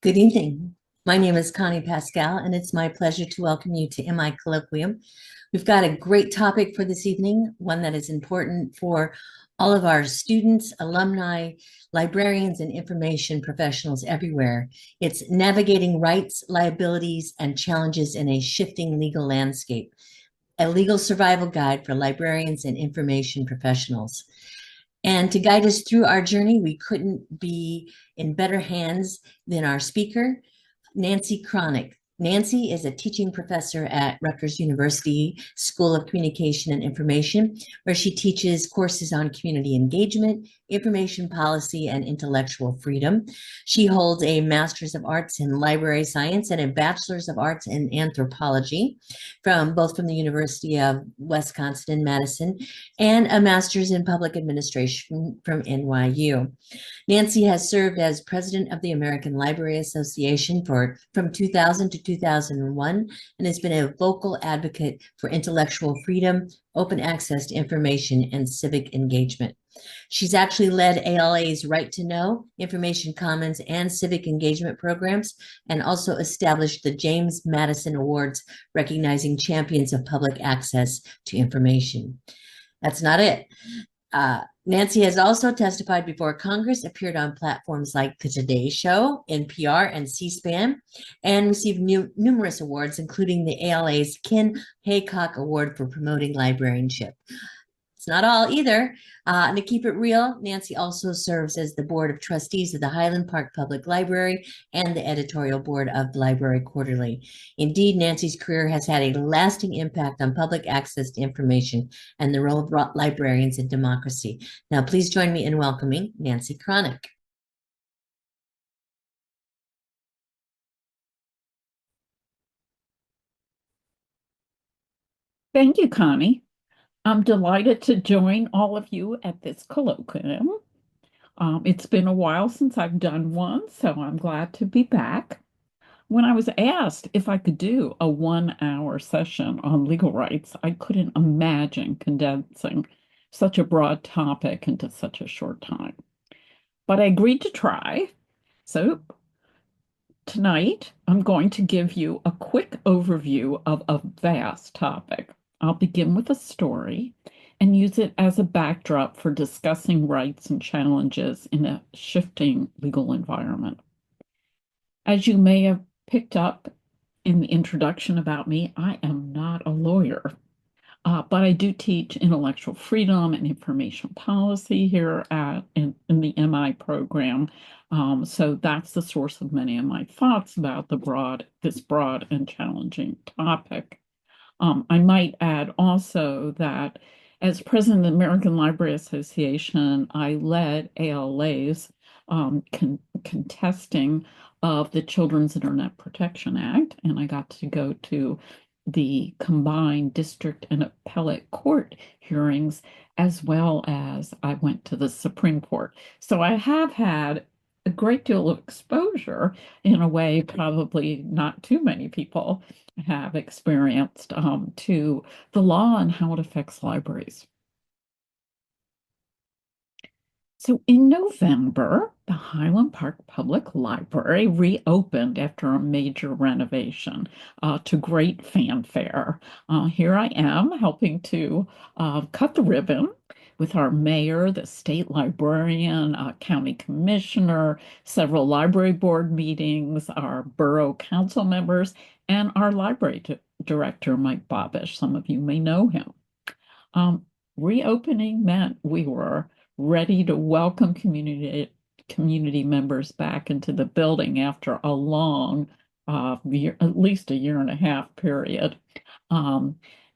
Good evening. My name is Connie Pascal, and it's my pleasure to welcome you to MI Colloquium. We've got a great topic for this evening, one that is important for all of our students, alumni, librarians, and information professionals everywhere. It's navigating rights, liabilities, and challenges in a shifting legal landscape, a legal survival guide for librarians and information professionals. And to guide us through our journey, we couldn't be in better hands than our speaker, Nancy Kranich. Nancy is a teaching professor at Rutgers University School of Communication and Information, where she teaches courses on community engagement, information policy, and intellectual freedom. She holds a Master's of Arts in Library Science and a Bachelor's of Arts in Anthropology from the University of Wisconsin in Madison, and a Master's in Public Administration from NYU. Nancy has served as president of the American Library Association from 2000 to 2001 and has been a vocal advocate for intellectual freedom, open access to information, and civic engagement. She's actually led ALA's Right to Know, Information Commons, and civic engagement programs, and also established the James Madison Awards, recognizing champions of public access to information. That's not it. Nancy has also testified before Congress, appeared on platforms like The Today Show, NPR, and C-SPAN, and received numerous awards, including the ALA's Ken Haycock Award for promoting librarianship. It's not all either. And to keep it real, Nancy also serves as the board of trustees of the Highland Park Public Library and the editorial board of the Library Quarterly. Indeed, Nancy's career has had a lasting impact on public access to information and the role of librarians in democracy. Now, please join me in welcoming Nancy Kranich. Thank you, Connie. I'm delighted to join all of you at this colloquium. It's been a while since I've done one, so I'm glad to be back. When I was asked if I could do a 1-hour session on legal rights, I couldn't imagine condensing such a broad topic into such a short time. But I agreed to try. So tonight, I'm going to give you a quick overview of a vast topic. I'll begin with a story and use it as a backdrop for discussing rights and challenges in a shifting legal environment. As you may have picked up in the introduction about me, I am not a lawyer, but I do teach intellectual freedom and information policy here in the MI program. So that's the source of many of my thoughts about this broad and challenging topic. I might add also that as president of the American Library Association, I led ALA's contesting of the Children's Internet Protection Act, and I got to go to the combined district and appellate court hearings, as well as I went to the Supreme Court. So I have had a great deal of exposure in a way probably not too many people have experienced to the law and how it affects libraries. So in November, the Highland Park Public Library reopened after a major renovation to great fanfare. Here I am helping to cut the ribbon with our mayor, the state librarian, county commissioner, several library board meetings, our borough council members, and our library director, Mike Bobish. Some of you may know him. Reopening meant we were ready to welcome community members back into the building after a long, at least a 1.5 year period.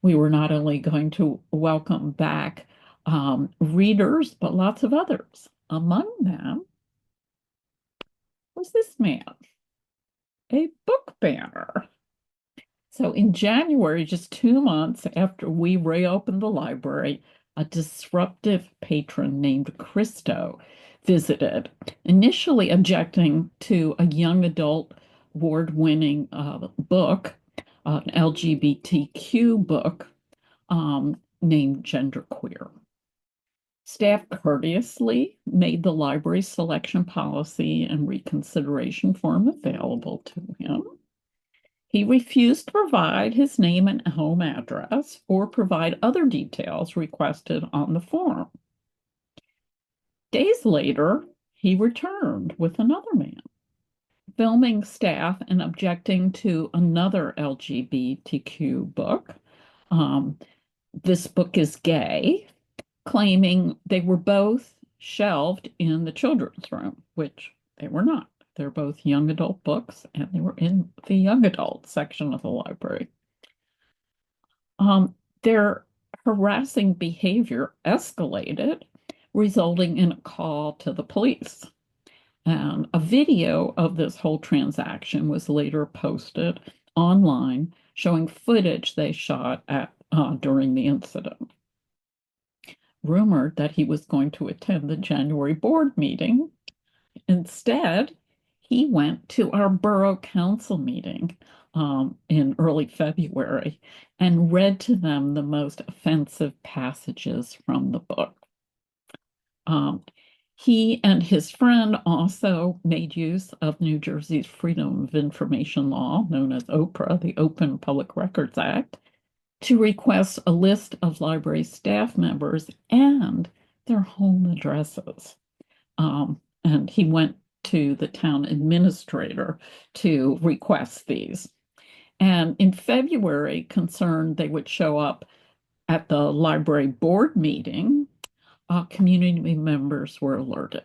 We were not only going to welcome back readers, but lots of others. Among them was this man, a book banner. So in January, just 2 months after we reopened the library, a disruptive patron named Christo visited, initially objecting to a young adult award-winning book, an LGBTQ book named Genderqueer. Staff courteously made the library selection policy and reconsideration form available to him. He refused to provide his name and home address or provide other details requested on the form. Days later, he returned with another man, filming staff and objecting to another LGBTQ book. This book is gay, claiming they were both shelved in the children's room, which they were not. They're both young adult books, and they were in the young adult section of the library. Their harassing behavior escalated, resulting in a call to the police. And a video of this whole transaction was later posted online, showing footage they shot at during the incident. Rumored that he was going to attend the January board meeting. Instead, he went to our borough council meeting in early February and read to them the most offensive passages from the book. He and his friend also made use of New Jersey's Freedom of Information Law, known as OPRA, the Open Public Records Act, to request a list of library staff members and their home addresses. And he went to the town administrator to request these. And in February, concerned they would show up at the library board meeting, community members were alerted.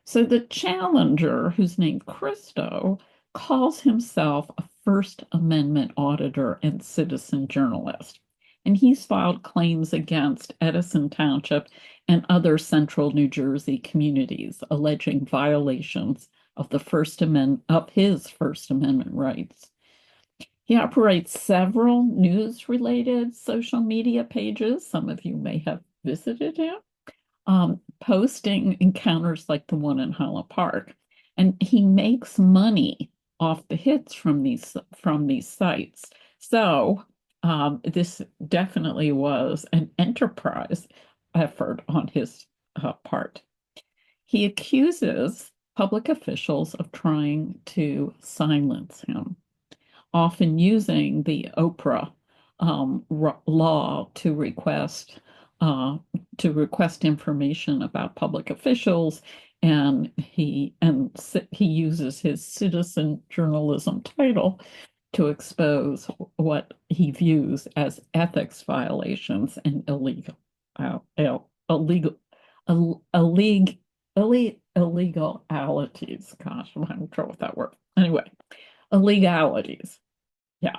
So the challenger, who's named Christo, calls himself a First Amendment auditor and citizen journalist. And he's filed claims against Edison Township and other central New Jersey communities, alleging violations of the his First Amendment rights. He operates several news-related social media pages. Some of you may have visited him, posting encounters like the one in Highland Park. And he makes money off the hits from these sites. So this definitely was an enterprise effort on his part. He accuses public officials of trying to silence him, often using the Oprah law to request information about public officials, and he uses his citizen journalism title to expose what he views as ethics violations and illegalities. Gosh, I'm having trouble with that word. Anyway, illegalities. Yeah.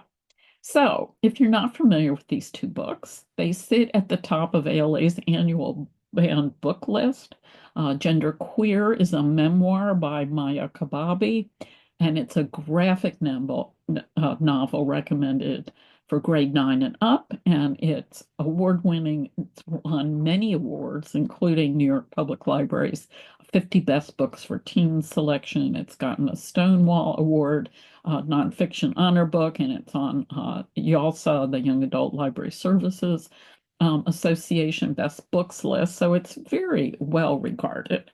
So, if you're not familiar with these two books, they sit at the top of ALA's annual banned book list. Gender Queer is a memoir by Maya Kababi, and it's a graphic novel recommended for grade 9 and up, and it's award-winning. It's won many awards, including New York Public Library's 50 Best Books for Teens selection. It's gotten a Stonewall Award, nonfiction honor book, and it's on YALSA, the Young Adult Library Services Association Best Books list, so it's very well regarded.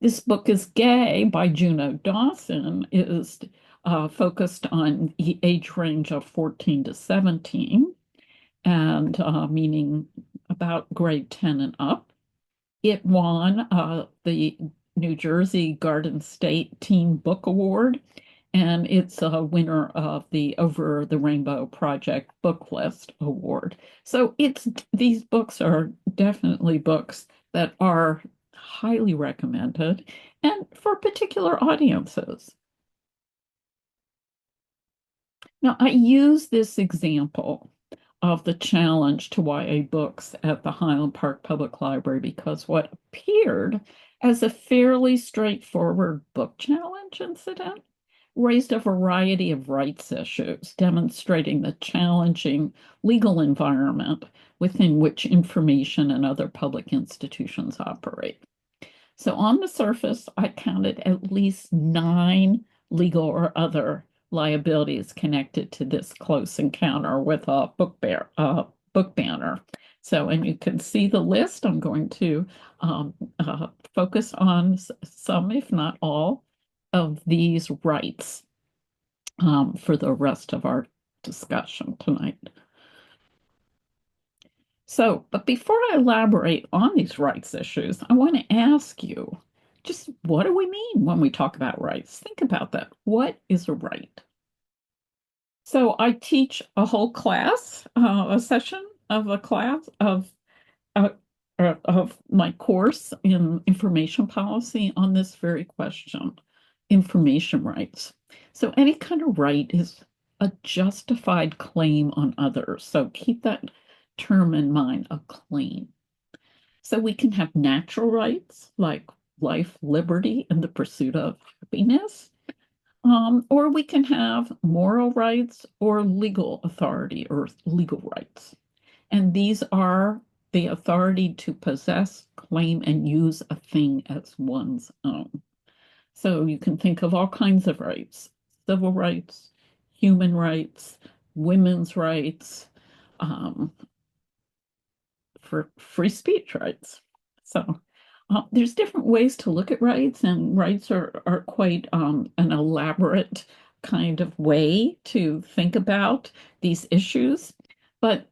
This book is gay by Juno Dawson, is focused on the age range of 14 to 17, and meaning about grade 10 and up. It won the New Jersey Garden State Teen Book Award, and it's a winner of the Over the Rainbow Project Book List Award. So these books are definitely books that are highly recommended and for particular audiences. Now, I use this example of the challenge to YA books at the Highland Park Public Library because what appeared as a fairly straightforward book challenge incident raised a variety of rights issues, demonstrating the challenging legal environment within which information and other public institutions operate. So on the surface, I counted at least 9 legal or other liabilities connected to this close encounter with a book banner. So, and you can see the list. I'm going to focus on some, if not all, of these rights for the rest of our discussion tonight. So, but before I elaborate on these rights issues, I want to ask you, just what do we mean when we talk about rights? Think about that. What is a right? So I teach a whole class, a session of a class uh, of my course in information policy on this very question, information rights. So any kind of right is a justified claim on others. So keep that term in mind, a claim. So we can have natural rights like life, liberty, and the pursuit of happiness. Or we can have moral rights or legal authority or legal rights. And these are the authority to possess, claim, and use a thing as one's own. So you can think of all kinds of rights: civil rights, human rights, women's rights, um, for free speech rights. So there's different ways to look at rights, and rights are quite an elaborate kind of way to think about these issues. But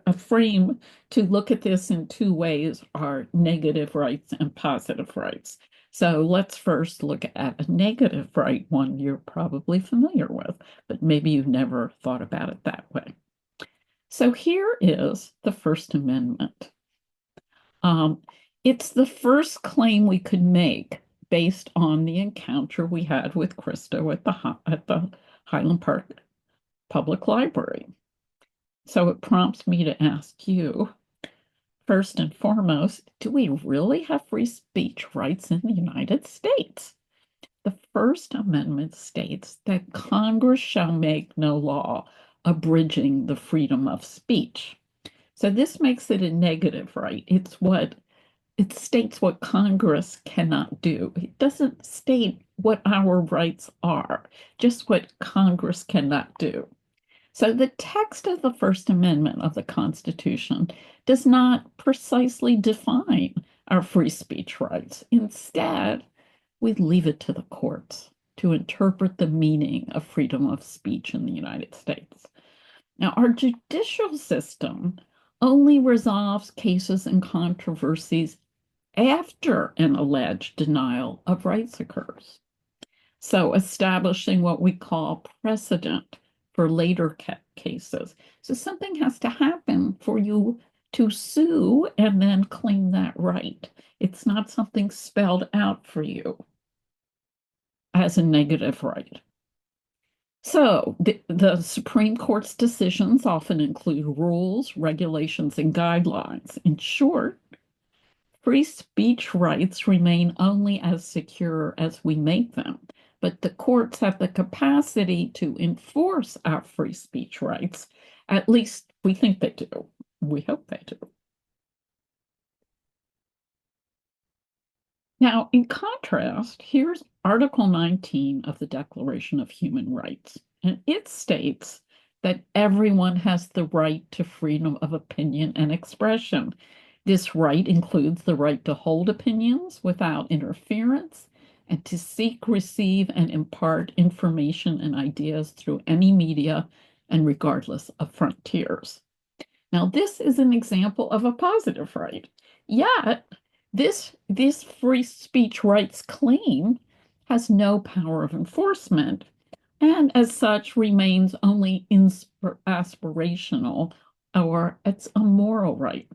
a frame to look at this in two ways are negative rights and positive rights. So let's first look at a negative right, one you're probably familiar with, but maybe you've never thought about it that way. So here is the First Amendment. It's the first claim we could make based on the encounter we had with Christo at the Highland Park Public Library. So it prompts me to ask you, first and foremost, do we really have free speech rights in the United States? The First Amendment states that Congress shall make no law abridging the freedom of speech. So this makes it a negative right. It states what Congress cannot do. It doesn't state what our rights are, just what Congress cannot do. So the text of the First Amendment of the Constitution does not precisely define our free speech rights. Instead, we leave it to the courts to interpret the meaning of freedom of speech in the United States. Now, our judicial system only resolves cases and controversies after an alleged denial of rights occurs. So, establishing what we call precedent for later cases. So, something has to happen for you to sue and then claim that right. It's not something spelled out for you as a negative right. So the Supreme Court's decisions often include rules, regulations, and guidelines. In short, free speech rights remain only as secure as we make them, but the courts have the capacity to enforce our free speech rights. At least we think they do. We hope they do. Now, in contrast, here's Article 19 of the Declaration of Human Rights, and it states that everyone has the right to freedom of opinion and expression. This right includes the right to hold opinions without interference and to seek, receive, and impart information and ideas through any media and regardless of frontiers. Now, this is an example of a positive right. Yet, this free speech rights claim has no power of enforcement and as such remains only aspirational, or it's a moral right.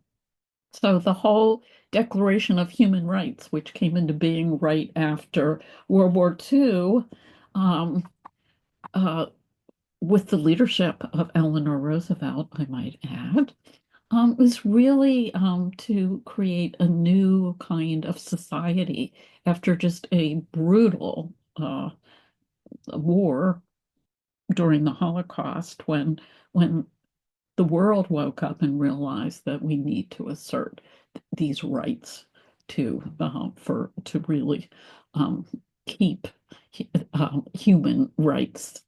So the whole Declaration of Human Rights, which came into being right after World War II, um, with the leadership of Eleanor Roosevelt, I might add, was really to create a new kind of society after just a brutal war during the Holocaust, when the world woke up and realized that we need to assert these rights to really keep human rights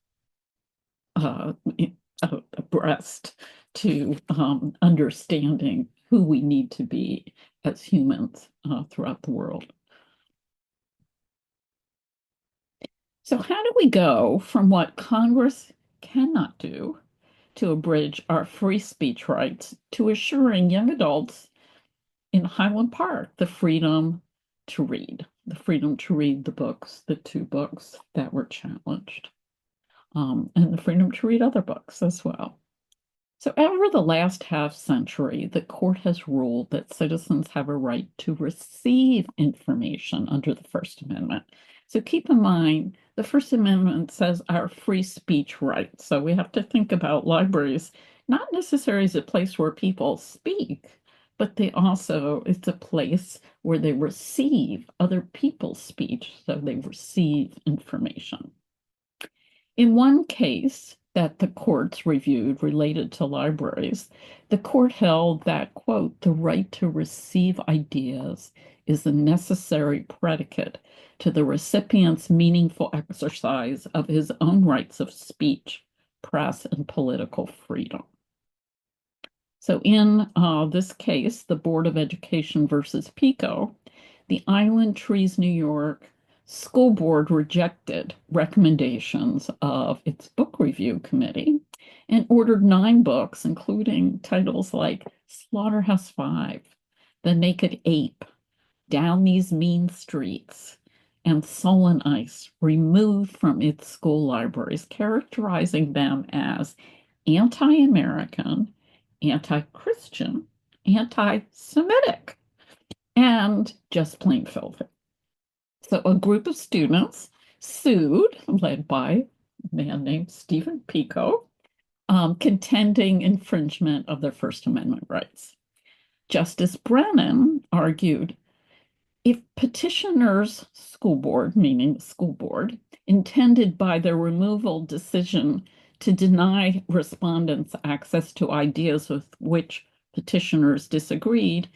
abreast to understanding who we need to be as humans throughout the world. So how do we go from what Congress cannot do to abridge our free speech rights to assuring young adults in Highland Park the freedom to read, the books, the two books that were challenged, and the freedom to read other books as well. So, over the last half century, the court has ruled that citizens have a right to receive information under the First Amendment. So, keep in mind, the First Amendment says our free speech rights. So, we have to think about libraries not necessarily as a place where people speak, but it's a place where they receive other people's speech. So, they receive information. In one case that the courts reviewed related to libraries, the court held that, quote, the right to receive ideas is a necessary predicate to the recipient's meaningful exercise of his own rights of speech, press, and political freedom. So in this case, the Board of Education versus PICO, the Island Trees, New York School Board rejected recommendations of its book review committee and ordered 9 books, including titles like Slaughterhouse-Five, The Naked Ape, Down These Mean Streets, and Soul and Ice, removed from its school libraries, characterizing them as anti-American, anti-Christian, anti-Semitic, and just plain filthy. So a group of students sued, led by a man named Stephen Pico, contending infringement of their First Amendment rights. Justice Brennan argued if petitioners' school board, meaning the school board, intended by their removal decision to deny respondents access to ideas with which petitioners disagreed,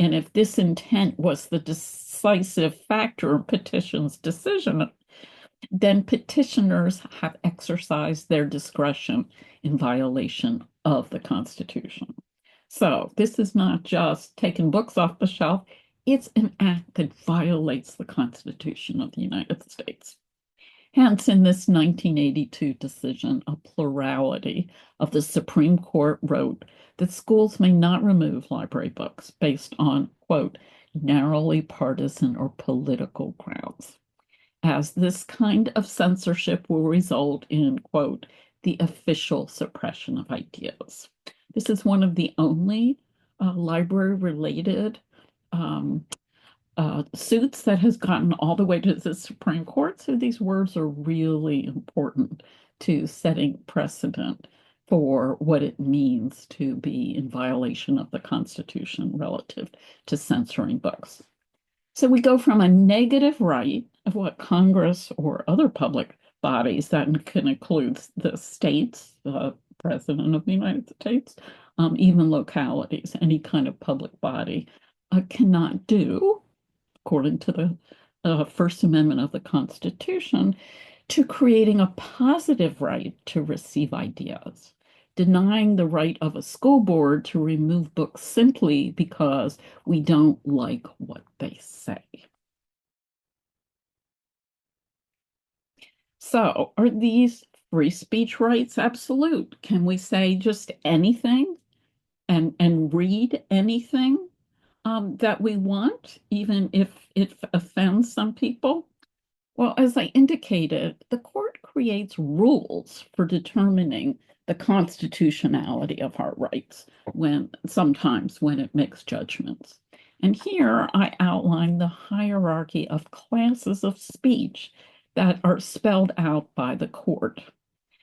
and if this intent was the decisive factor in petition's decision, then petitioners have exercised their discretion in violation of the Constitution. So this is not just taking books off the shelf, it's an act that violates the Constitution of the United States. Hence, in this 1982 decision, a plurality of the Supreme Court wrote that schools may not remove library books based on, quote, narrowly partisan or political grounds, as this kind of censorship will result in, quote, the official suppression of ideas. This is one of the only library-related suits that has gotten all the way to the Supreme Court. So these words are really important to setting precedent for what it means to be in violation of the Constitution relative to censoring books. So we go from a negative right of what Congress or other public bodies, that can include the states, the President of the United States, even localities, any kind of public body cannot do, according to the First Amendment of the Constitution, to creating a positive right to receive ideas, denying the right of a school board to remove books simply because we don't like what they say. So, are these free speech rights absolute? Can we say just anything and read anything that we want, even if it offends some people? Well, as I indicated, the court creates rules for determining the constitutionality of our rights sometimes when it makes judgments. And here I outline the hierarchy of classes of speech that are spelled out by the court.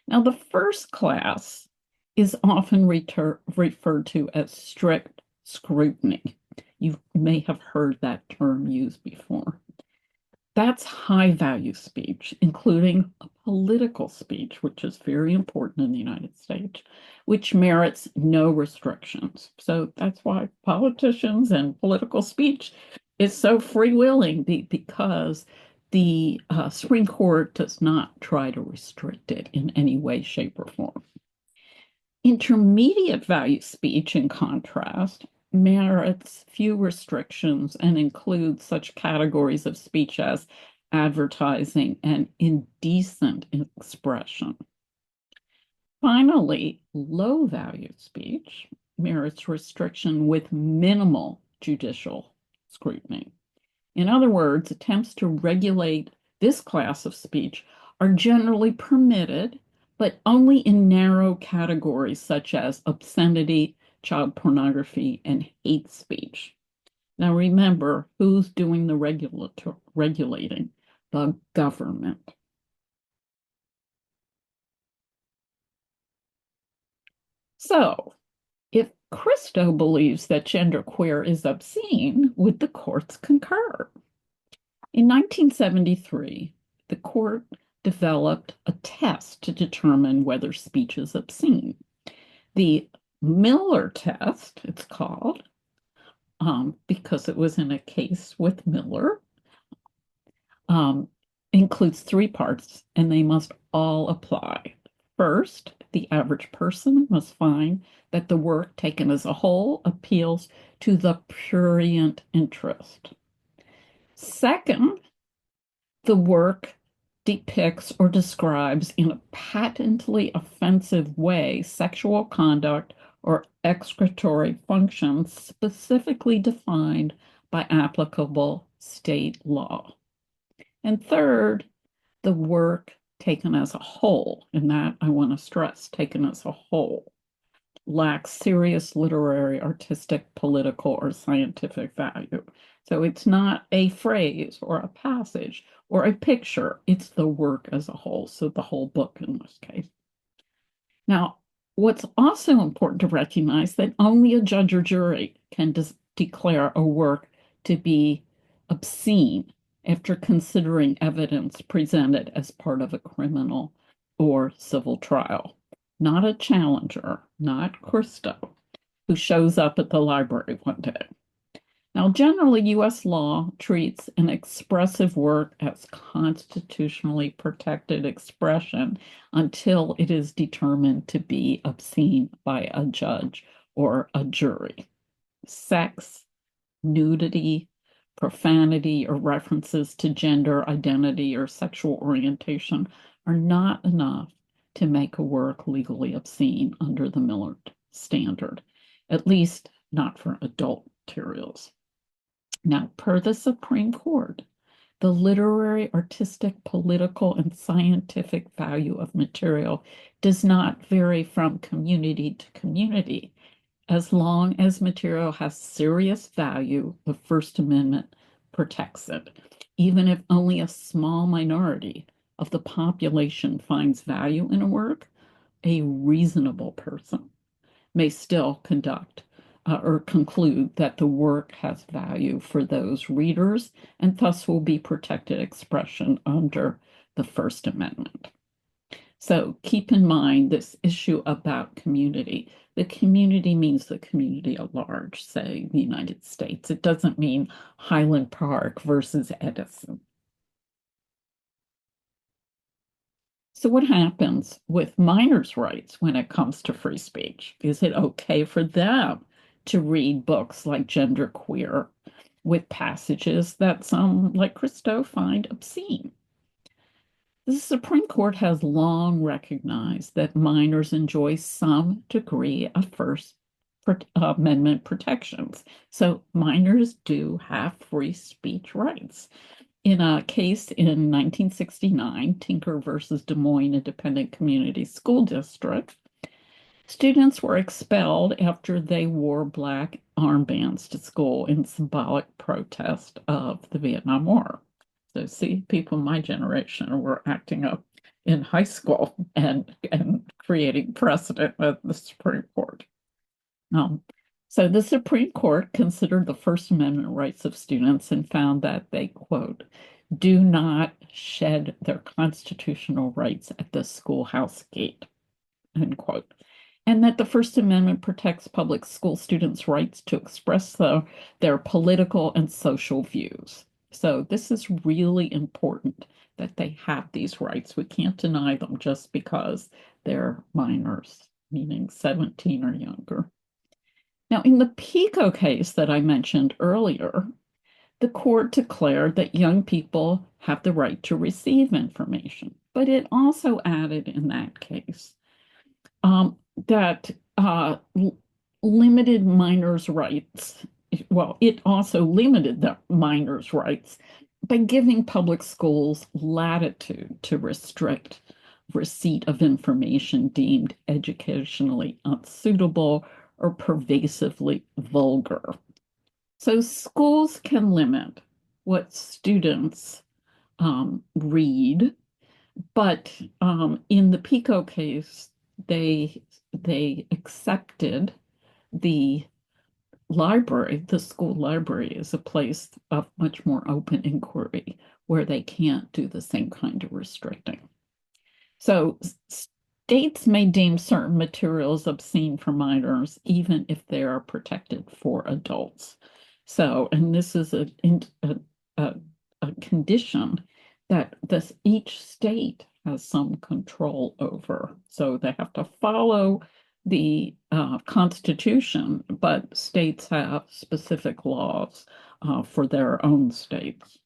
Now, the first class is often referred to as strict scrutiny. You may have heard that term used before. That's high value speech, including a political speech, which is very important in the United States, which merits no restrictions. So that's why politicians and political speech is so freewheeling, because the Supreme Court does not try to restrict it in any way, shape, or form. Intermediate value speech, in contrast, merits few restrictions and includes such categories of speech as advertising and indecent expression. Finally, low value speech merits restriction with minimal judicial scrutiny. In other words, attempts to regulate this class of speech are generally permitted, but only in narrow categories such as obscenity, child pornography, and hate speech. Now remember, who's doing the regulating? The government. So, if Christo believes that genderqueer is obscene, would the courts concur? In 1973, the court developed a test to determine whether speech is obscene. The Miller test, it's called, because it was in a case with Miller, includes three parts, and they must all apply. First, the average person must find that the work taken as a whole appeals to the prurient interest. Second, the work depicts or describes in a patently offensive way sexual conduct or excretory functions specifically defined by applicable state law. And third, the work taken as a whole, and that I want to stress, taken as a whole, lacks serious literary, artistic, political, or scientific value. So it's not a phrase or a passage or a picture, it's the work as a whole. So the whole book in this case. Now, what's also important to recognize that only a judge or jury can declare a work to be obscene after considering evidence presented as part of a criminal or civil trial. Not a challenger, not Christo, who shows up at the library one day. Now, generally, U.S. law treats an expressive work as constitutionally protected expression until it is determined to be obscene by a judge or a jury. Sex, nudity, profanity, or references to gender identity or sexual orientation are not enough to make a work legally obscene under the Miller standard, at least not for adult materials. Now, per the Supreme Court, the literary, artistic, political, and scientific value of material does not vary from community to community. As long as material has serious value, the First Amendment protects it, even if only a small minority of the population finds value in a work. A reasonable person may still conduct or conclude that the work has value for those readers and thus will be protected expression under the First Amendment. So keep in mind this issue about community. The community means the community at large, say the United States. It doesn't mean Highland Park versus Edison. So what happens with minors' rights when it comes to free speech? Is it okay for them to read books like Genderqueer with passages that some, like Christo, find obscene? The Supreme Court has long recognized that minors enjoy some degree of First Amendment protections. So minors do have free speech rights. In a case in 1969, Tinker versus Des Moines Independent Community School District, students were expelled after they wore black armbands to school in symbolic protest of the Vietnam War. So see, people my generation were acting up in high school and creating precedent at the Supreme Court. So the Supreme Court considered the First Amendment rights of students and found that they, quote, do not shed their constitutional rights at the schoolhouse gate, end quote. And that the First Amendment protects public school students' rights to express their political and social views. So this is really important that they have these rights. We can't deny them just because they're minors. meaning 17 or younger. Now, in the PICO case that I mentioned earlier, the court declared that young people have the right to receive information, but it also added in that case that limited minors' rights. Well, it also limited the minors' rights by giving public schools latitude to restrict receipt of information deemed educationally unsuitable or pervasively vulgar. So schools can limit what students read, but in the PICO case, they accepted the library, the school library, as a place of much more open inquiry where they can't do the same kind of restricting. So states may deem certain materials obscene for minors, even if they are protected for adults. So, and this is a condition that each state has some control over. So they have to follow the Constitution, but states have specific laws for their own states.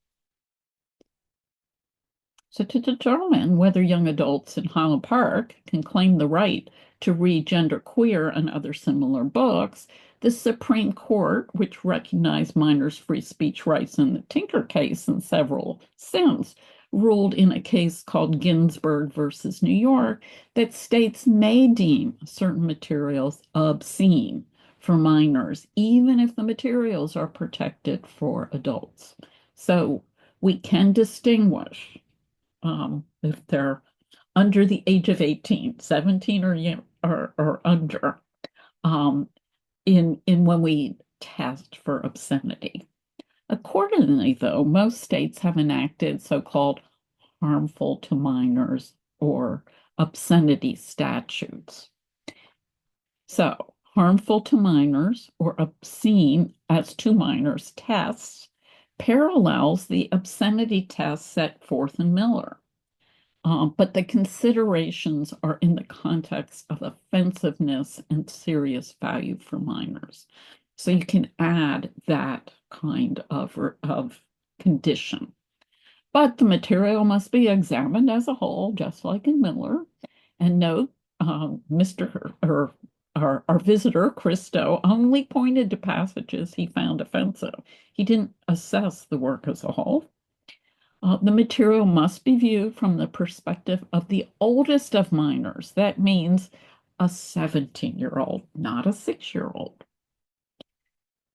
So to determine whether young adults in Highland Park can claim the right to read genderqueer and other similar books, the Supreme Court, which recognized minors' free speech rights in the Tinker case and several since, ruled in a case called Ginsburg versus New York that states may deem certain materials obscene for minors, even if the materials are protected for adults. So we can distinguish if they're under the age of 18, 17 or under, in when we test for obscenity. Accordingly, though, most states have enacted so-called harmful to minors or obscenity statutes. So, harmful to minors or obscene as to minors tests parallels the obscenity test set forth in Miller. But the considerations are in the context of offensiveness and serious value for minors. So you can add that kind of condition. But the material must be examined as a whole, just like in Miller. And note, Mr. or our visitor, Christo, only pointed to passages he found offensive. He didn't assess the work as a whole. The material must be viewed from the perspective of the oldest of minors. That means a 17-year-old, not a 6-year-old.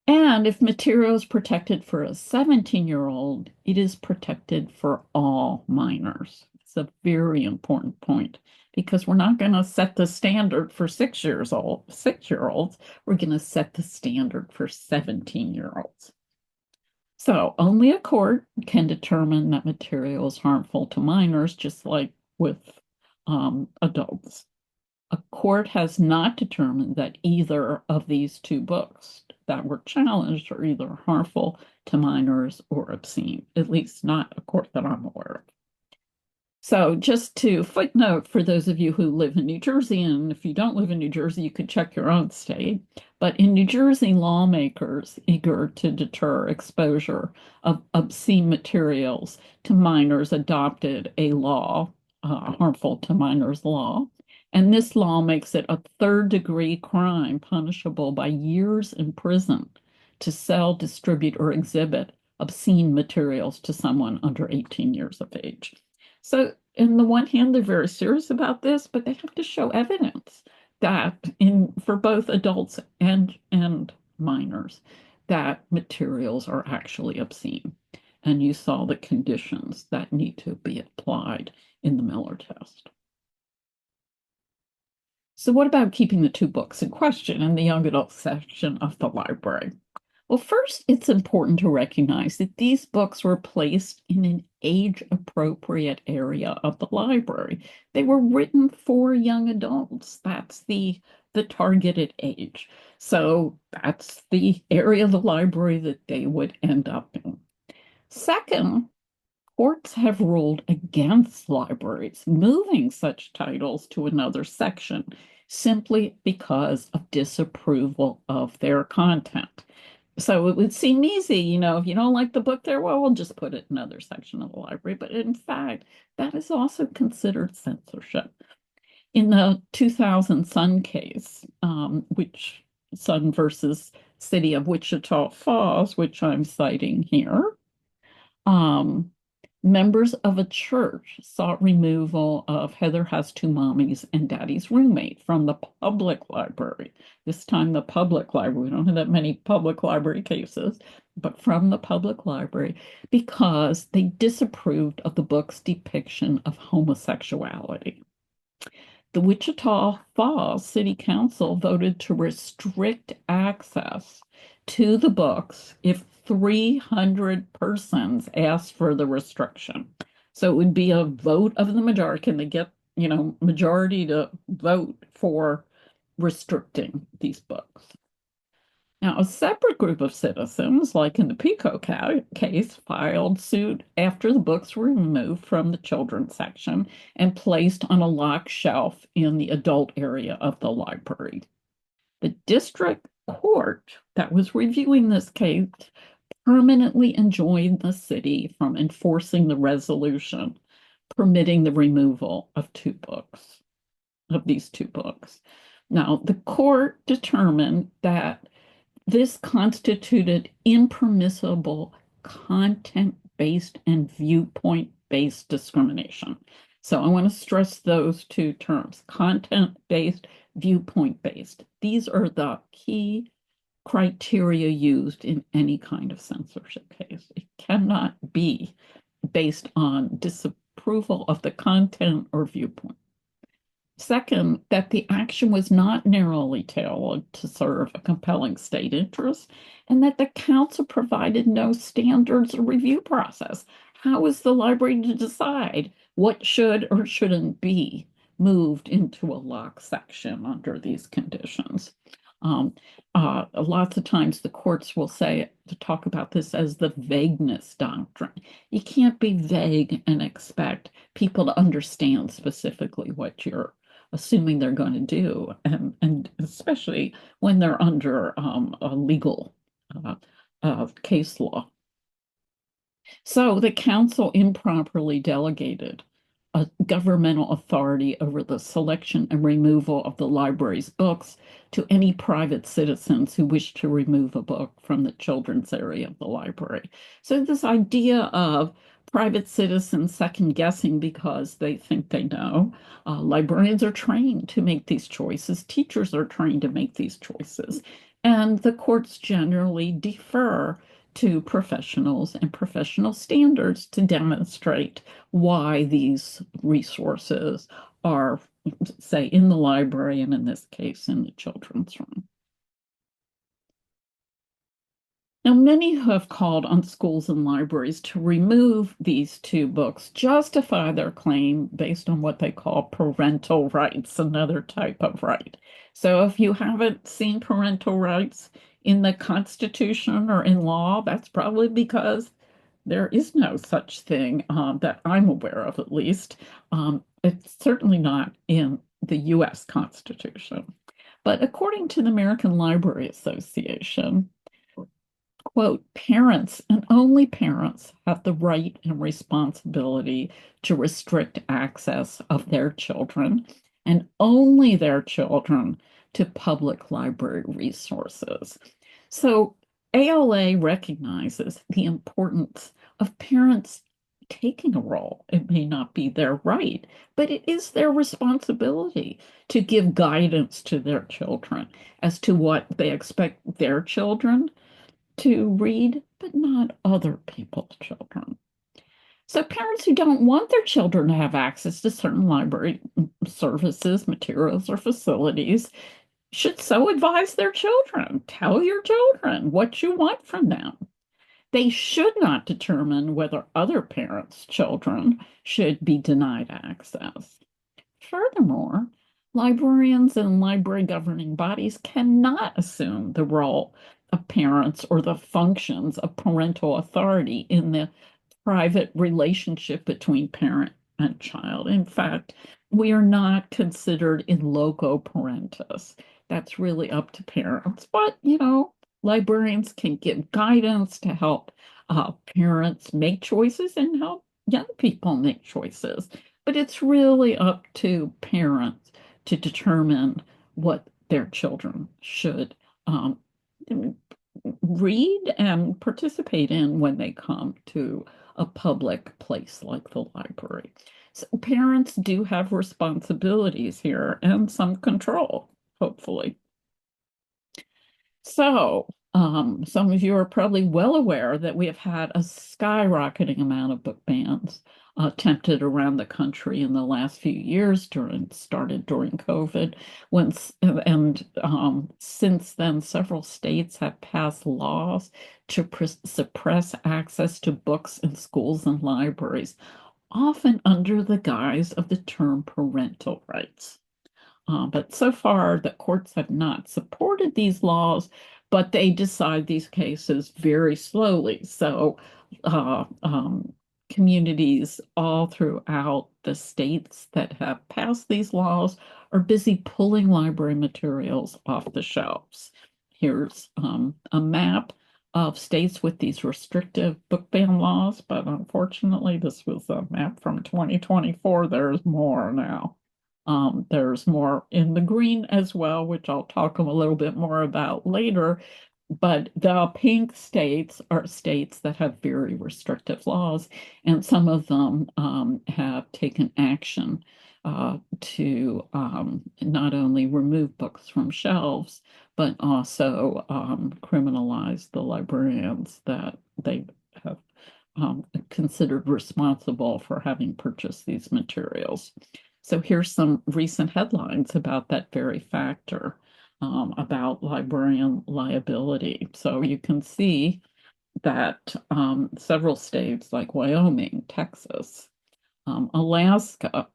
And if material is protected for a 17-year-old, it is protected for all minors. It's a very important point because we're not going to set the standard for 6-year-olds. We're going to set the standard for 17-year-olds. So only a court can determine that material is harmful to minors, just like with adults. A court has not determined that either of these two books that were challenged are either harmful to minors or obscene, at least not a court that I'm aware of. So just to footnote for those of you who live in New Jersey, and if you don't live in New Jersey, you could check your own state. But in New Jersey, lawmakers eager to deter exposure of obscene materials to minors adopted a law, harmful to minors law. And this law makes it a third-degree crime punishable by years in prison to sell, distribute, or exhibit obscene materials to someone under 18 years of age. So, on the one hand, they're very serious about this, but they have to show evidence that for both adults and minors, that materials are actually obscene. And you saw the conditions that need to be applied in the Miller test. So what about keeping the two books in question in the young adult section of the library? Well, first, it's important to recognize that these books were placed in an age-appropriate area of the library. They were written for young adults. That's the targeted age. So that's the area of the library that they would end up in. Second, courts have ruled against libraries moving such titles to another section, simply because of disapproval of their content. So it would seem easy, if you don't like the book there, well, we'll just put it in another section of the library. But in fact, that is also considered censorship. In the 2000 Sun case, which Sun versus City of Wichita Falls, which I'm citing here, um, members of a church sought removal of Heather Has Two Mommies and Daddy's Roommate from the public library. This time, the public library. We don't have that many public library cases, but from the public library because they disapproved of the book's depiction of homosexuality. The Wichita Falls City Council voted to restrict access to the books if 300 persons asked for the restriction. So it would be a vote of the majority. Can they get, majority to vote for restricting these books? Now, a separate group of citizens, like in the Pico case, filed suit after the books were removed from the children's section and placed on a locked shelf in the adult area of the library. The district court that was reviewing this case permanently enjoined the city from enforcing the resolution permitting the removal of these two books. Now, the court determined that this constituted impermissible content-based and viewpoint-based discrimination. So I want to stress those two terms, content-based, viewpoint-based. These are the key criteria used in any kind of censorship case. It cannot be based on disapproval of the content or viewpoint. Second, that the action was not narrowly tailored to serve a compelling state interest, and that the council provided no standards or review process. How is the library to decide what should or shouldn't be moved into a locked section under these conditions? Lots of times the courts will say to talk about this as the vagueness doctrine. You can't be vague and expect people to understand specifically what you're assuming they're going to do, and especially when they're under a legal case law. So the council improperly delegated a governmental authority over the selection and removal of the library's books to any private citizens who wish to remove a book from the children's area of the library. So this idea of private citizens second guessing because they think they know. Librarians are trained to make these choices. Teachers are trained to make these choices. And the courts generally defer to professionals and professional standards to demonstrate why these resources are, say, in the library, and in this case, in the children's room. Now, many who have called on schools and libraries to remove these two books justify their claim based on what they call parental rights, another type of right. So if you haven't seen parental rights in the Constitution or in law, that's probably because there is no such thing that I'm aware of, at least. It's certainly not in the US Constitution. But according to the American Library Association, quote, parents and only parents have the right and responsibility to restrict access of their children and only their children to public library resources. So ALA recognizes the importance of parents taking a role. It may not be their right, but it is their responsibility to give guidance to their children as to what they expect their children to read, but not other people's children. So parents who don't want their children to have access to certain library services, materials, or facilities should so advise their children. Tell your children what you want from them. They should not determine whether other parents' children should be denied access. Furthermore, librarians and library governing bodies cannot assume the role of parents or the functions of parental authority in the private relationship between parent and child. In fact, we are not considered in loco parentis. That's really up to parents. But, librarians can give guidance to help parents make choices and help young people make choices. But it's really up to parents to determine what their children should um, read and participate in when they come to a public place like the library. So parents do have responsibilities here and some control, hopefully. So, some of you are probably well aware that we have had a skyrocketing amount of book bans attempted around the country in the last few years started during COVID. Since then, several states have passed laws to suppress access to books in schools and libraries, often under the guise of the term parental rights. But so far, the courts have not supported these laws, but they decide these cases very slowly. So, uh, um, communities all throughout the states that have passed these laws are busy pulling library materials off the shelves. Here's a map of states with these restrictive book ban laws, but unfortunately, this was a map from 2024. There's more now. There's more in the green as well, which I'll talk a little bit more about later. But the pink states are states that have very restrictive laws, and some of them have taken action to not only remove books from shelves, but also criminalize the librarians that they have considered responsible for having purchased these materials. So here's some recent headlines about that very factor, about librarian liability. So you can see that several states like Wyoming, Texas, Alaska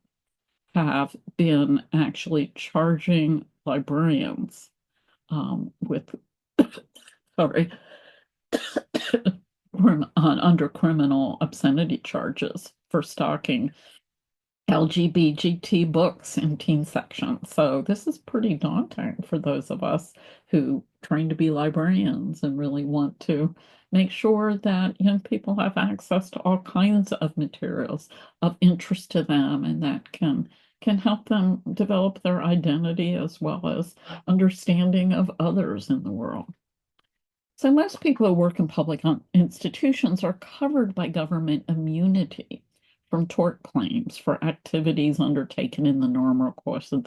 have been actually charging librarians with, sorry, under criminal obscenity charges for stocking LGBT books in teen sections. So this is pretty daunting for those of us who train to be librarians and really want to make sure that young people have access to all kinds of materials of interest to them and that can help them develop their identity as well as understanding of others in the world. So most people who work in public institutions are covered by government immunity from tort claims for activities undertaken in the normal course of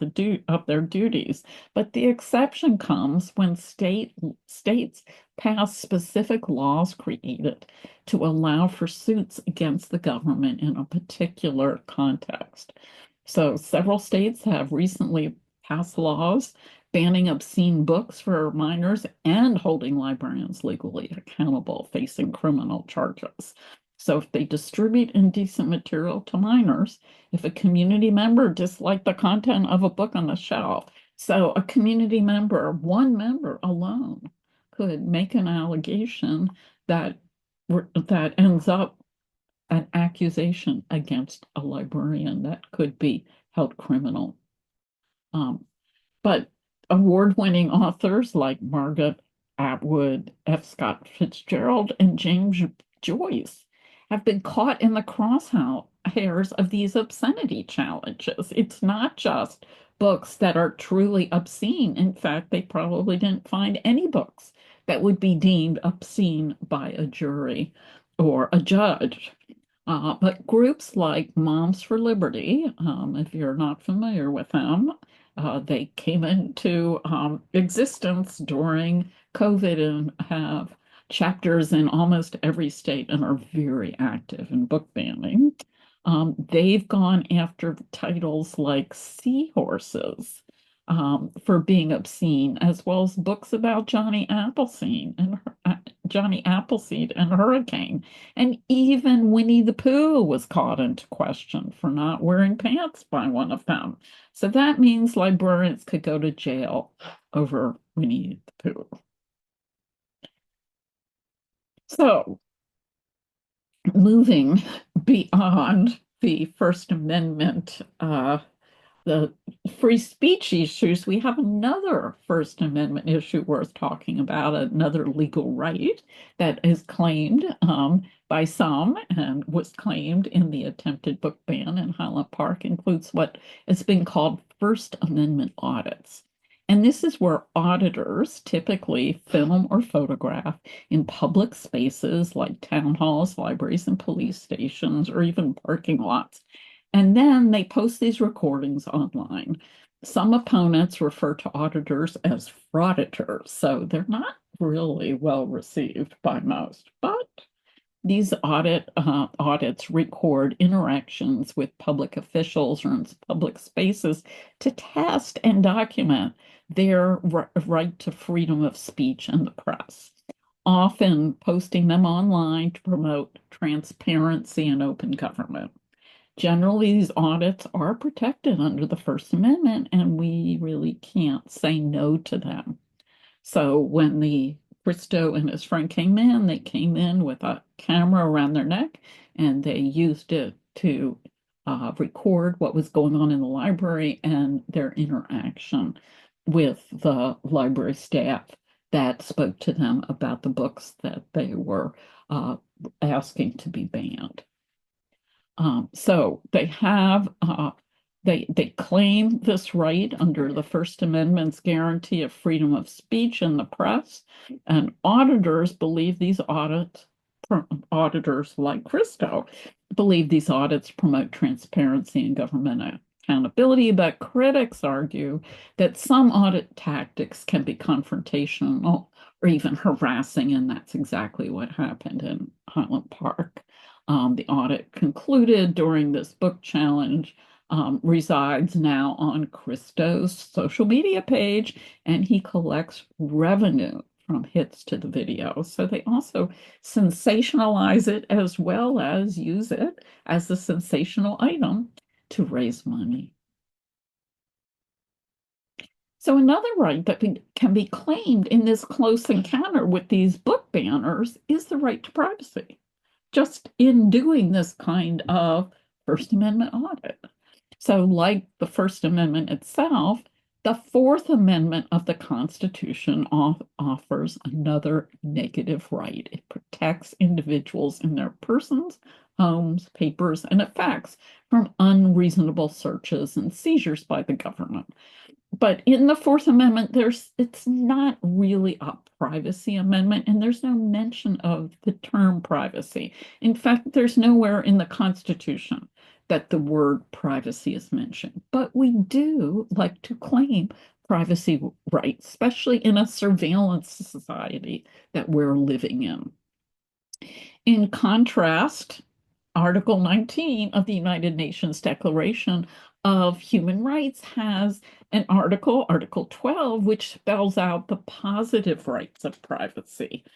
their duties. But the exception comes when states pass specific laws created to allow for suits against the government in a particular context. So several states have recently passed laws banning obscene books for minors and holding librarians legally accountable, facing criminal charges. So if they distribute indecent material to minors, if a community member disliked the content of a book on the shelf, so a community member, one member alone, could make an allegation that ends up an accusation against a librarian that could be held criminal. But award-winning authors like Margaret Atwood, F. Scott Fitzgerald, and James Joyce have been caught in the crosshairs of these obscenity challenges. It's not just books that are truly obscene. In fact, they probably didn't find any books that would be deemed obscene by a jury or a judge. But groups like Moms for Liberty, if you're not familiar with them, they came into existence during COVID and have chapters in almost every state and are very active in book banning. They've gone after titles like Seahorses for being obscene, as well as books about Johnny Appleseed and Hurricane. And even Winnie the Pooh was caught into question for not wearing pants by one of them. So that means librarians could go to jail over Winnie the Pooh. So moving beyond the First Amendment the free speech issues, we have another First Amendment issue worth talking about, another legal right that is claimed by some and was claimed in the attempted book ban in Highland Park, includes what has been called First Amendment audits. And this is where auditors typically film or photograph in public spaces like town halls, libraries, and police stations, or even parking lots. And then they post these recordings online. Some opponents refer to auditors as frauditors, so they're not really well received by most. But these audits record interactions with public officials or in public spaces to test and document their right to freedom of speech and the press, often posting them online to promote transparency and open government. Generally, these audits are protected under the First Amendment, and we really can't say no to them. So when the Christo and his friend came in, they came in with a camera around their neck, and they used it to record what was going on in the library and their interaction with the library staff that spoke to them about the books that they were asking to be banned. So they have they claim this right under the First Amendment's guarantee of freedom of speech in the press, and auditors believe these auditors like Christo believe these audits promote transparency and government accountability, but critics argue that some audit tactics can be confrontational or even harassing, and that's exactly what happened in Highland Park. The audit concluded during this book challenge, resides now on Christo's social media page, and he collects revenue from hits to the video. So they also sensationalize it as well as use it as a sensational item to raise money. So another right that can be claimed in this close encounter with these book banners is the right to privacy, just in doing this kind of First Amendment audit. So, like the First Amendment itself, the Fourth Amendment of the Constitution offers another negative right. It protects individuals in their persons, homes, papers, and effects from unreasonable searches and seizures by the government. But in the Fourth Amendment, it's not really a privacy amendment, and there's no mention of the term privacy. In fact, there's nowhere in the Constitution that the word privacy is mentioned. But we do like to claim privacy rights, especially in a surveillance society that we're living in. In contrast, Article 19 of the United Nations Declaration of Human Rights has an article, Article 12, which spells out the positive rights of privacy,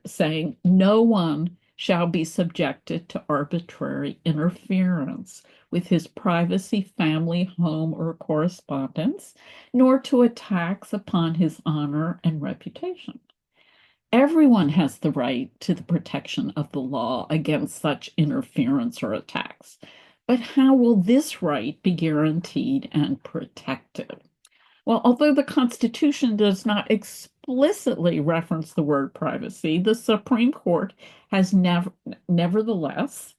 saying no one shall be subjected to arbitrary interference with his privacy, family, home, or correspondence, nor to attacks upon his honor and reputation. Everyone has the right to the protection of the law against such interference or attacks. But how will this right be guaranteed and protected? Well, although the Constitution does not explicitly reference the word privacy, the Supreme Court has nevertheless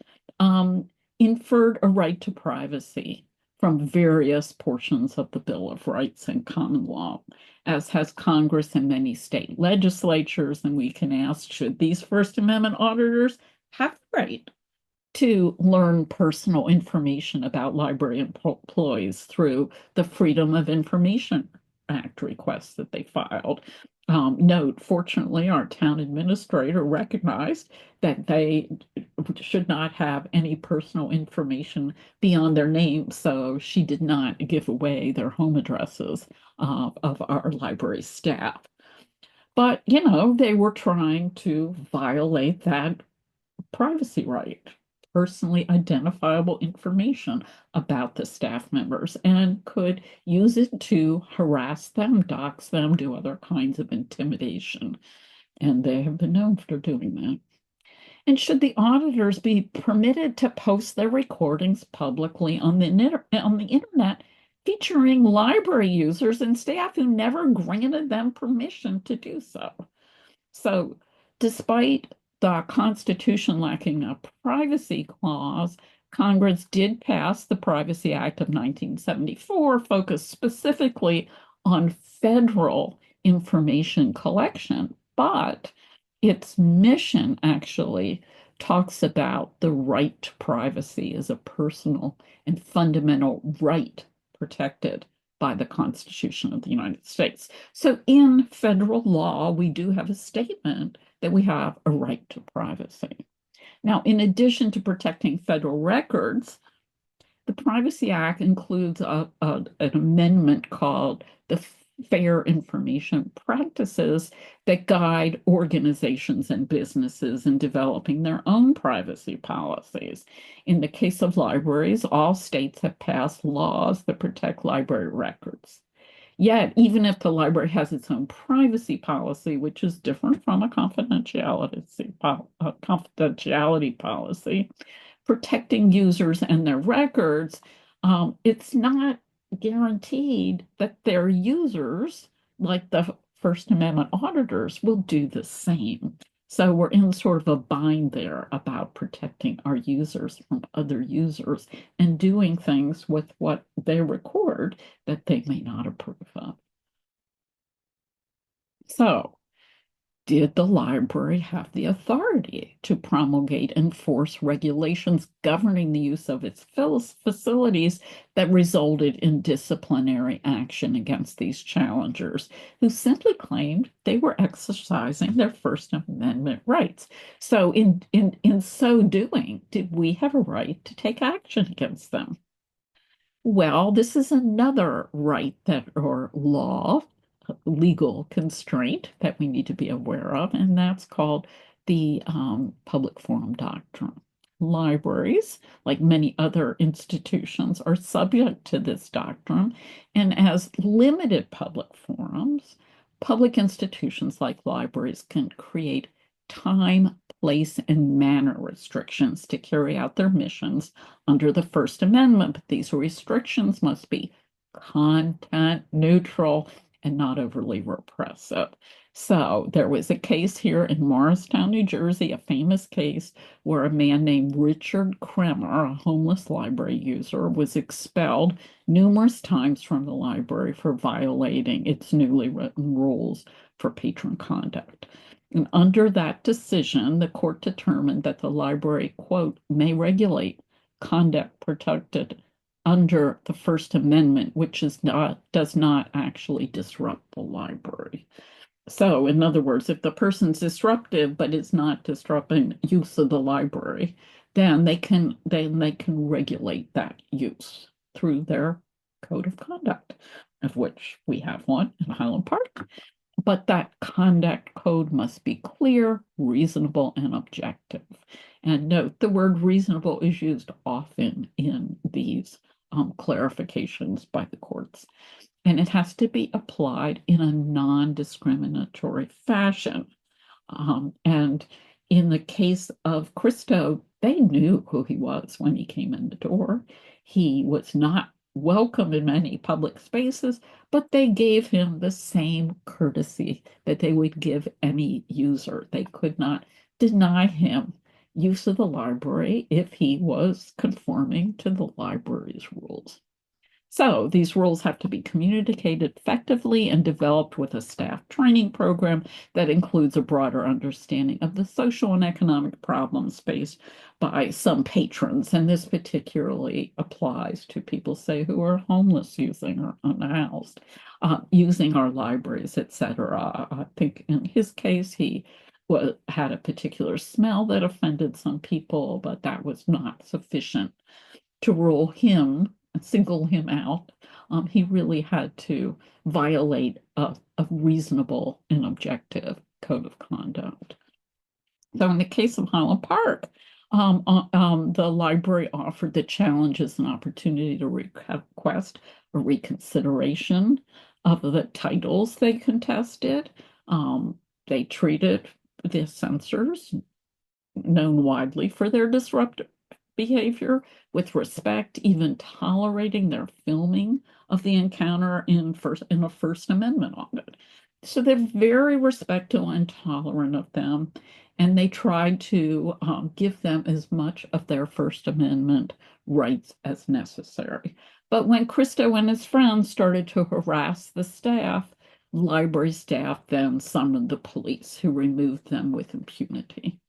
inferred a right to privacy from various portions of the Bill of Rights and common law, as has Congress and many state legislatures. And we can ask, should these First Amendment auditors have the right to learn personal information about library employees through the Freedom of Information Act requests that they filed? Note, fortunately, our town administrator recognized that they should not have any personal information beyond their name, so she did not give away their home addresses of our library staff. But, you know, they were trying to violate that privacy right, personally identifiable information about the staff members, and could use it to harass them, dox them, do other kinds of intimidation. And they have been known for doing that. And should the auditors be permitted to post their recordings publicly on the internet? featuring library users and staff who never granted them permission to do so. So, despite the Constitution lacking a privacy clause, Congress did pass the Privacy Act of 1974, focused specifically on federal information collection, but its mission actually talks about the right to privacy as a personal and fundamental right protected by the Constitution of the United States. So in federal law, we do have a statement that we have a right to privacy. Now, in addition to protecting federal records, the Privacy Act includes an amendment called the Fair Information Practices that guide organizations and businesses in developing their own privacy policies. In the case of libraries, all states have passed laws that protect library records. Yet, even if the library has its own privacy policy, which is different from a confidentiality policy, protecting users and their records, it's not guaranteed that their users, like the First Amendment auditors, will do the same. So we're in sort of a bind there about protecting our users from other users and doing things with what they record that they may not approve of. So, did the library have the authority to promulgate and enforce regulations governing the use of its facilities that resulted in disciplinary action against these challengers who simply claimed they were exercising their First Amendment rights? So in so doing, did we have a right to take action against them? Well, this is another right that or law legal constraint that we need to be aware of, and that's called the public forum doctrine. Libraries, like many other institutions, are subject to this doctrine, and as limited public forums, public institutions like libraries can create time, place, and manner restrictions to carry out their missions under the First Amendment. But these restrictions must be content neutral and not overly repressive. So there was a case here in Morristown, New Jersey, a famous case where a man named Richard Kremer, a homeless library user, was expelled numerous times from the library for violating its newly written rules for patron conduct. And under that decision, the court determined that the library, quote, may regulate conduct protected under the First Amendment, which does not actually disrupt the library. So, in other words, if the person's disruptive but is not disrupting use of the library, then they can regulate that use through their code of conduct, of which we have one in Highland Park. But that conduct code must be clear, reasonable, and objective. And note the word reasonable is used often in these clarifications by the courts. And it has to be applied in a non-discriminatory fashion. And in the case of Christo, they knew who he was when he came in the door. He was not welcome in many public spaces, but they gave him the same courtesy that they would give any user. They could not deny him use of the library if he was conforming to the library's rules. So these rules have to be communicated effectively and developed with a staff training program that includes a broader understanding of the social and economic problems faced by some patrons. And this particularly applies to people, say, who are homeless using or unhoused, using our libraries, etc. I think in his case, he had a particular smell that offended some people, but that was not sufficient to single him out. He really had to violate a reasonable and objective code of conduct. So in the case of Highland Park, the library offered the challenges an opportunity to request a reconsideration of the titles they contested. They treated the censors, known widely for their disruptive behavior, with respect, even tolerating their filming of the encounter in a First Amendment audit. So they're very respectful and tolerant of them, and they try to give them as much of their First Amendment rights as necessary. But when Christo and his friends started to harass the staff, library staff then summoned the police, who removed them with impunity,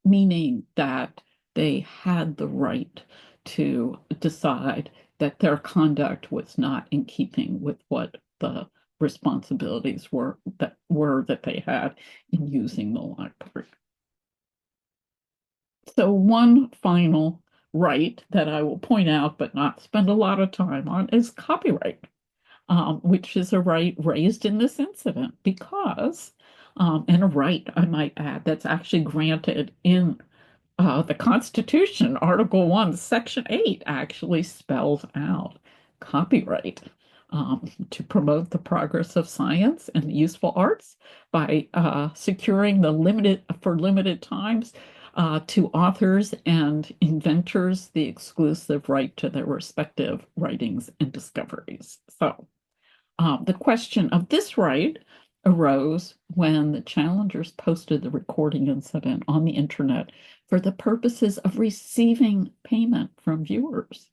meaning that they had the right to decide that their conduct was not in keeping with what the responsibilities that they had in using the library. So one final right that I will point out but not spend a lot of time on is copyright, which is a right raised in this incident because, and a right, I might add, that's actually granted in the Constitution. Article 1, Section 8 actually spells out copyright to promote the progress of science and the useful arts by securing for limited times to authors and inventors the exclusive right to their respective writings and discoveries. So the question of this right arose when the challengers posted the recording incident on the internet for the purposes of receiving payment from viewers.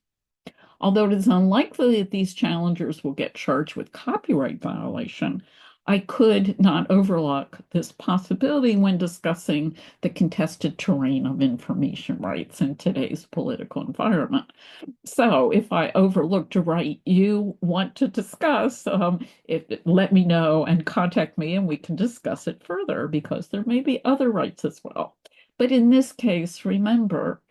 Although it is unlikely that these challengers will get charged with copyright violation, I could not overlook this possibility when discussing the contested terrain of information rights in today's political environment. So if I overlooked a right you want to discuss, let me know and contact me and we can discuss it further, because there may be other rights as well. But in this case, remember,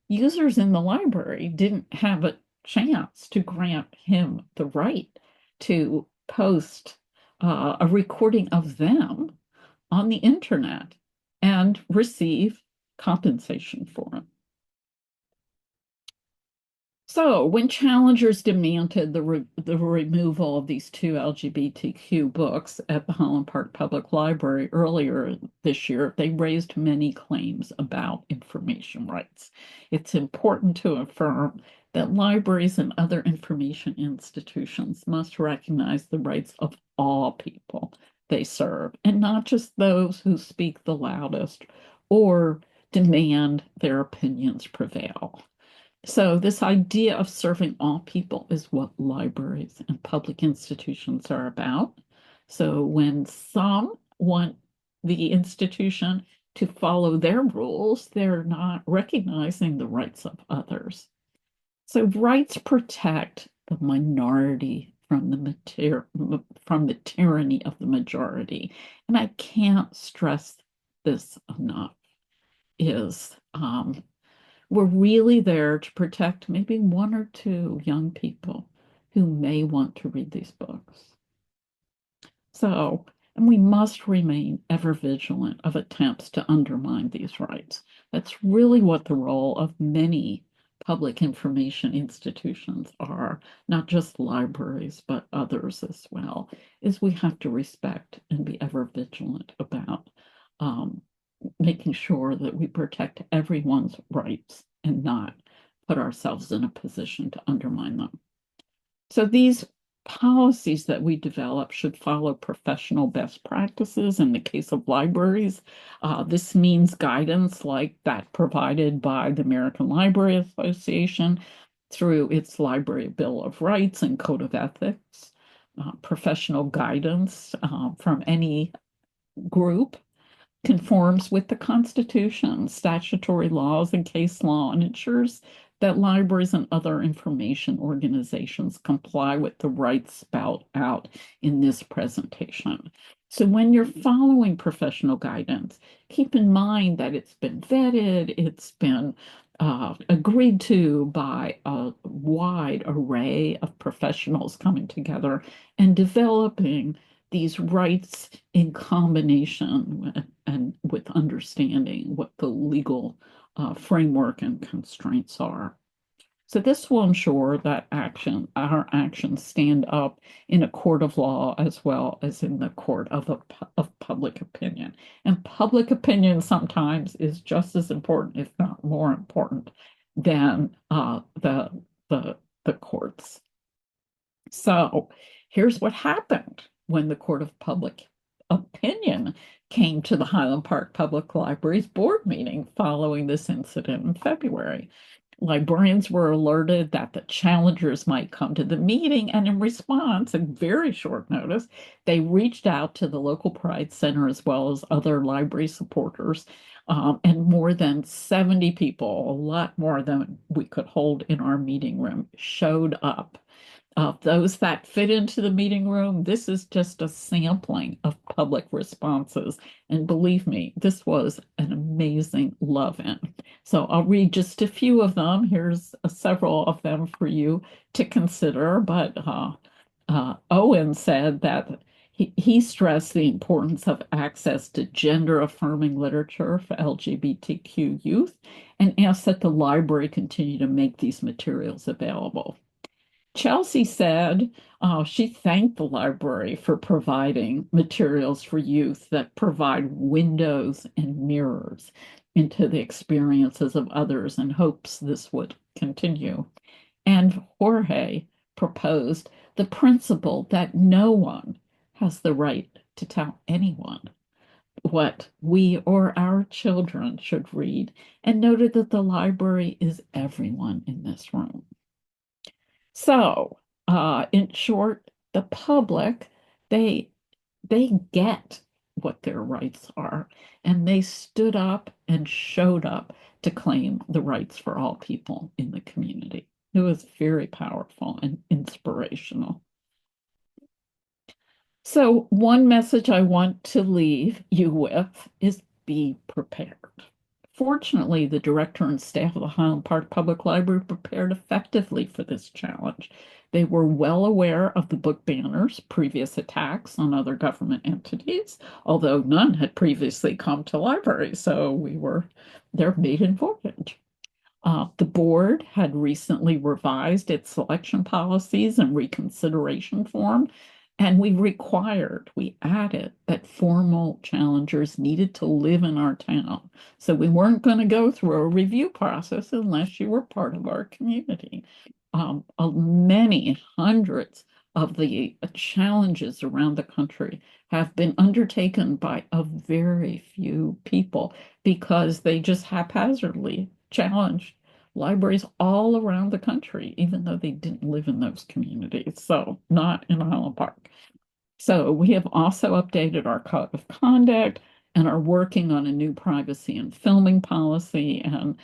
users in the library didn't have a chance to grant him the right to post a recording of them on the internet and receive compensation for it. So when challengers demanded the removal of these two LGBTQ books at the Holland Park Public Library earlier this year, they raised many claims about information rights. It's important to affirm that libraries and other information institutions must recognize the rights of all people they serve, and not just those who speak the loudest or demand their opinions prevail. So this idea of serving all people is what libraries and public institutions are about. So when some want the institution to follow their rules, they're not recognizing the rights of others. So rights protect the minority from the tyranny of the majority. And I can't stress this enough, is we're really there to protect maybe one or two young people who may want to read these books. So, and we must remain ever vigilant of attempts to undermine these rights. That's really what the role of many public information institutions are, not just libraries, but others as well, is we have to respect and be ever vigilant about making sure that we protect everyone's rights and not put ourselves in a position to undermine them. So these policies that we develop should follow professional best practices. In the case of libraries, this means guidance like that provided by the American Library Association through its Library Bill of Rights and Code of Ethics, professional guidance from any group conforms with the Constitution, statutory laws, and case law, and ensures that libraries and other information organizations comply with the rights spelled out in this presentation. So when you're following professional guidance, keep in mind that it's been vetted, it's been agreed to by a wide array of professionals coming together and developing these rights in combination with understanding what the legal framework and constraints are. So this will ensure that our actions stand up in a court of law as well as in the court of public opinion. And public opinion sometimes is just as important, if not more important, than the courts. So here's what happened when the Court of Public Opinion came to the Highland Park Public Library's board meeting following this incident in February. Librarians were alerted that the challengers might come to the meeting, and in response, at very short notice, they reached out to the local Pride Center as well as other library supporters. And more than 70 people, a lot more than we could hold in our meeting room, showed up. Those that fit into the meeting room, this is just a sampling of public responses. And believe me, this was an amazing love-in. So I'll read just a few of them. Here's several of them for you to consider. But Owen said that he stressed the importance of access to gender-affirming literature for LGBTQ youth and asked that the library continue to make these materials available. Chelsea said she thanked the library for providing materials for youth that provide windows and mirrors into the experiences of others and hopes this would continue. And Jorge proposed the principle that no one has the right to tell anyone what we or our children should read, and noted that the library is everyone in this room. So, in short, the public, they they get what their rights are, and they stood up and showed up to claim the rights for all people in the community. It was very powerful and inspirational. So, one message I want to leave you with is be prepared. Fortunately, the director and staff of the Highland Park Public Library prepared effectively for this challenge. They were well aware of the book banner's previous attacks on other government entities, although none had previously come to libraries, so we were their maiden voyage. The board had recently revised its selection policies and reconsideration form, and we added that formal challengers needed to live in our town. So we weren't going to go through a review process unless you were part of our community. Many hundreds of the challenges around the country have been undertaken by a very few people because they just haphazardly challenged libraries all around the country, even though they didn't live in those communities. So, not in Highland Park. So, we have also updated our code of conduct and are working on a new privacy and filming policy and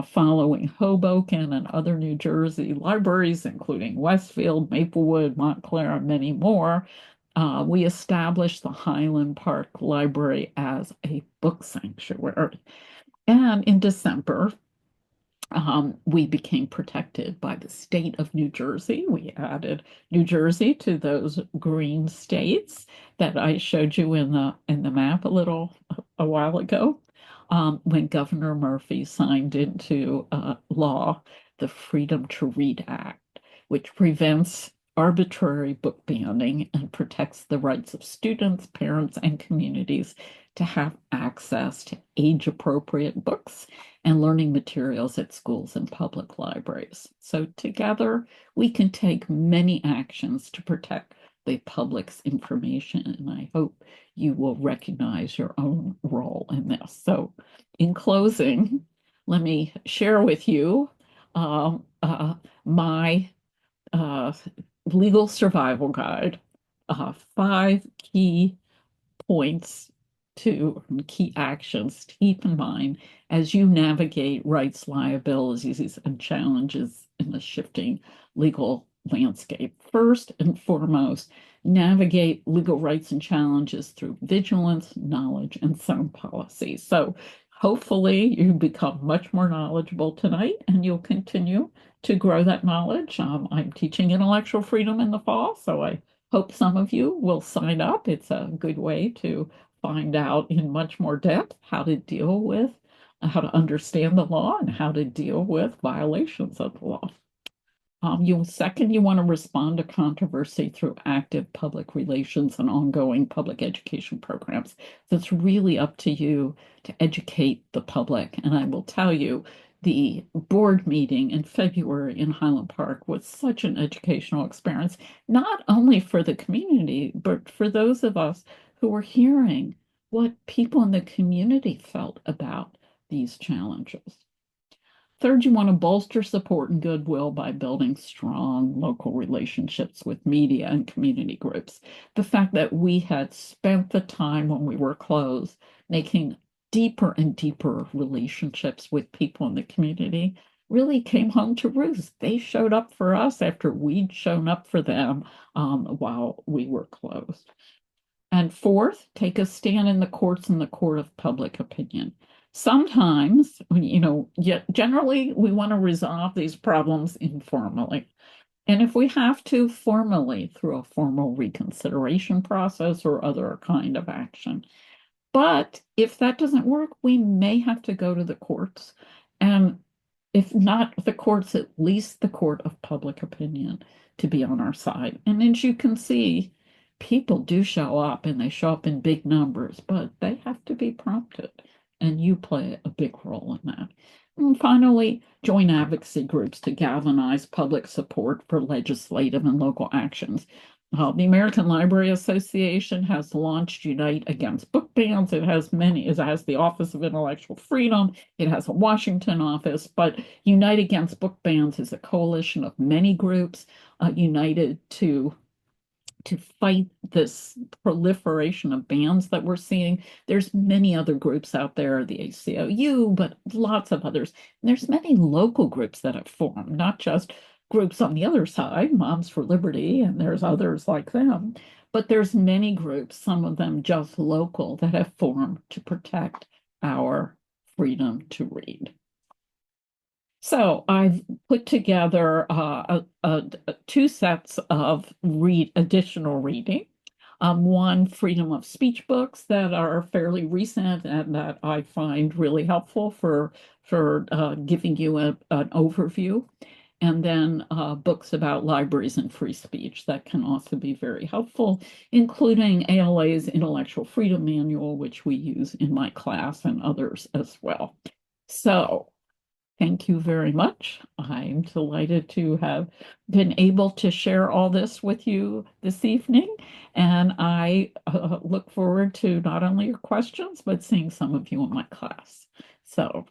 following Hoboken and other New Jersey libraries, including Westfield, Maplewood, Montclair, and many more. We established the Highland Park Library as a book sanctuary. And in December, we became protected by the state of New Jersey. We added New Jersey to those green states that I showed you in the map a while ago, when Governor Murphy signed into law the Freedom to Read Act, which prevents arbitrary book banning and protects the rights of students, parents, and communities to have access to age-appropriate books and learning materials at schools and public libraries. So together, we can take many actions to protect the public's information, and I hope you will recognize your own role in this. So in closing, let me share with you my legal survival guide, 5 key points to key actions to keep in mind as you navigate rights, liabilities, and challenges in the shifting legal landscape. First and foremost, navigate legal rights and challenges through vigilance, knowledge, and sound policy. So hopefully you become much more knowledgeable tonight and you'll continue to grow that knowledge. I'm teaching intellectual freedom in the fall, so I hope some of you will sign up. It's a good way to find out in much more depth how to deal with, how to understand the law and how to deal with violations of the law. Second, you want to respond to controversy through active public relations and ongoing public education programs. So it's really up to you to educate the public. And I will tell you, the board meeting in February in Highland Park was such an educational experience, not only for the community, but for those of us who were hearing what people in the community felt about these challenges. Third, you want to bolster support and goodwill by building strong local relationships with media and community groups. The fact that we had spent the time when we were closed making deeper and deeper relationships with people in the community really came home to roost. They showed up for us after we'd shown up for them while we were closed. And fourth, take a stand in the courts in the court of public opinion. Sometimes, generally we want to resolve these problems informally. And if we have to, formally through a formal reconsideration process or other kind of action. But if that doesn't work, we may have to go to the courts. And if not the courts, at least the court of public opinion to be on our side. And as you can see, people do show up and they show up in big numbers, but they have to be prompted. And you play a big role in that. And finally, join advocacy groups to galvanize public support for legislative and local actions. The American Library Association has launched Unite Against Book Bans. It has the Office of Intellectual Freedom. It has a Washington office, but Unite Against Book Bans is a coalition of many groups united to fight this proliferation of bans that we're seeing. There's many other groups out there, the ACLU, but lots of others. And there's many local groups that have formed, not just groups on the other side, Moms for Liberty, and there's others like them, but there's many groups, some of them just local, that have formed to protect our freedom to read. So I've put together two sets of additional reading. One, freedom of speech books that are fairly recent and that I find really helpful for giving you an overview. And then books about libraries and free speech that can also be very helpful, including ALA's Intellectual Freedom Manual, which we use in my class, and others as well. So thank you very much. I'm delighted to have been able to share all this with you this evening, and I look forward to not only your questions, but seeing some of you in my class. So